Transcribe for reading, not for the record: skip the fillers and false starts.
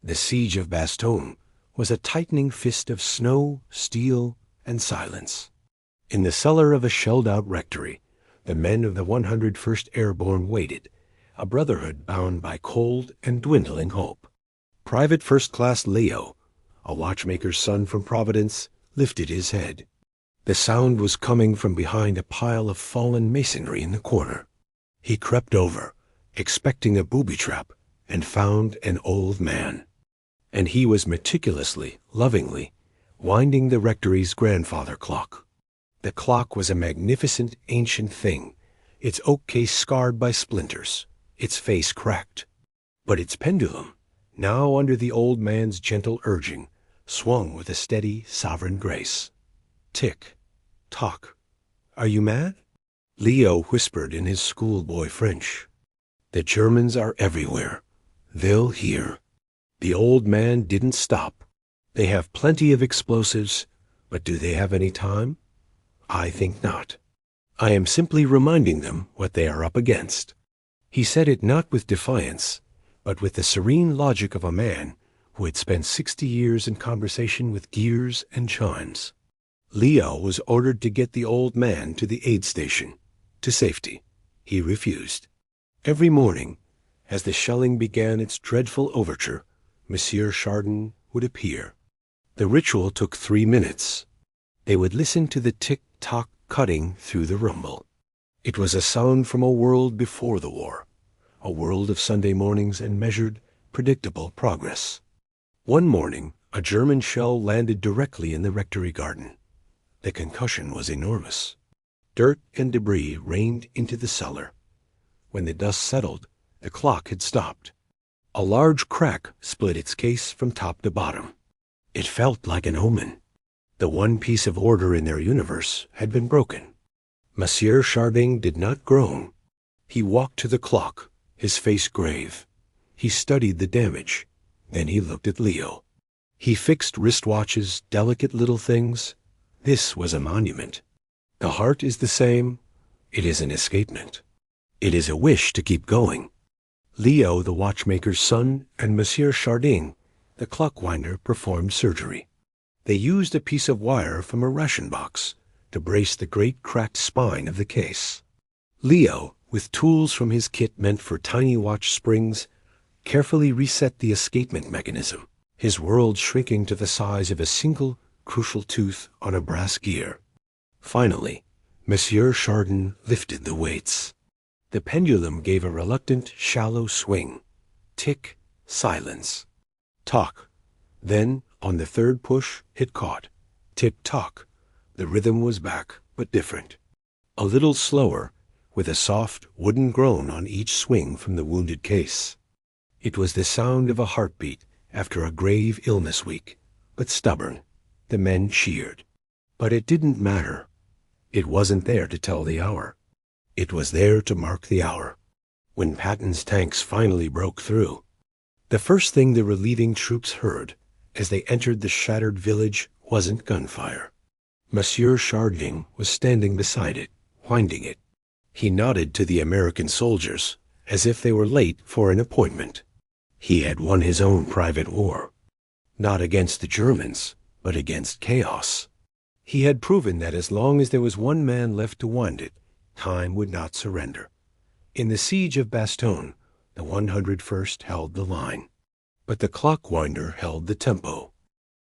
The siege of Bastogne was a tightening fist of snow, steel, and silence. In the cellar of a shelled-out rectory, the men of the 101st Airborne waited, a brotherhood bound by cold and dwindling hope. Private First Class Leo, a watchmaker's son from Providence, lifted his head. The sound was coming from behind a pile of fallen masonry in the corner. He crept over, expecting a booby trap, and found an old man. And he was meticulously, lovingly, winding the rectory's grandfather clock. The clock was a magnificent ancient thing, its oak case scarred by splinters, its face cracked. But its pendulum, now under the old man's gentle urging, swung with a steady, sovereign grace. Tick, tock. Are you mad? Leo whispered in his schoolboy French. The Germans are everywhere. They'll hear. The old man didn't stop. They have plenty of explosives, but do they have any time? I think not. I am simply reminding them what they are up against. He said it not with defiance, but with the serene logic of a man who had spent 60 years in conversation with gears and chimes. Leo was ordered to get the old man to the aid station, to safety. He refused. Every morning, as the shelling began its dreadful overture, Monsieur Chardin would appear. The ritual took 3 minutes. They would listen to the tick-tock cutting through the rumble. It was a sound from a world before the war, a world of Sunday mornings and measured, predictable progress. One morning, a German shell landed directly in the rectory garden. The concussion was enormous. Dirt and debris rained into the cellar. When the dust settled, the clock had stopped. A large crack split its case from top to bottom. It felt like an omen. The one piece of order in their universe had been broken. Monsieur Chardin did not groan. He walked to the clock, his face grave. He studied the damage. Then he looked at Leo. He fixed wristwatches, delicate little things. This was a monument. The heart is the same. It is an escapement. It is a wish to keep going. Leo, the watchmaker's son, and Monsieur Chardin, the clock winder, performed surgery. They used a piece of wire from a ration box to brace the great cracked spine of the case. Leo, with tools from his kit meant for tiny watch springs, carefully reset the escapement mechanism, his world shrinking to the size of a single crucial tooth on a brass gear. Finally, Monsieur Chardin lifted the weights. The pendulum gave a reluctant, shallow swing. Tick, silence. Tock. Then, on the third push, it caught. Tick-tock. The rhythm was back, but different. A little slower, with a soft, wooden groan on each swing from the wounded case. It was the sound of a heartbeat after a grave illness week, but stubborn. The men cheered. But it didn't matter. It wasn't there to tell the hour. It was there to mark the hour, when Patton's tanks finally broke through. The first thing the relieving troops heard as they entered the shattered village wasn't gunfire. Monsieur Chardin was standing beside it, winding it. He nodded to the American soldiers as if they were late for an appointment. He had won his own private war, not against the Germans, but against chaos. He had proven that as long as there was one man left to wind it, time would not surrender. In the siege of Bastogne, the 101st held the line. But the clock winder held the tempo.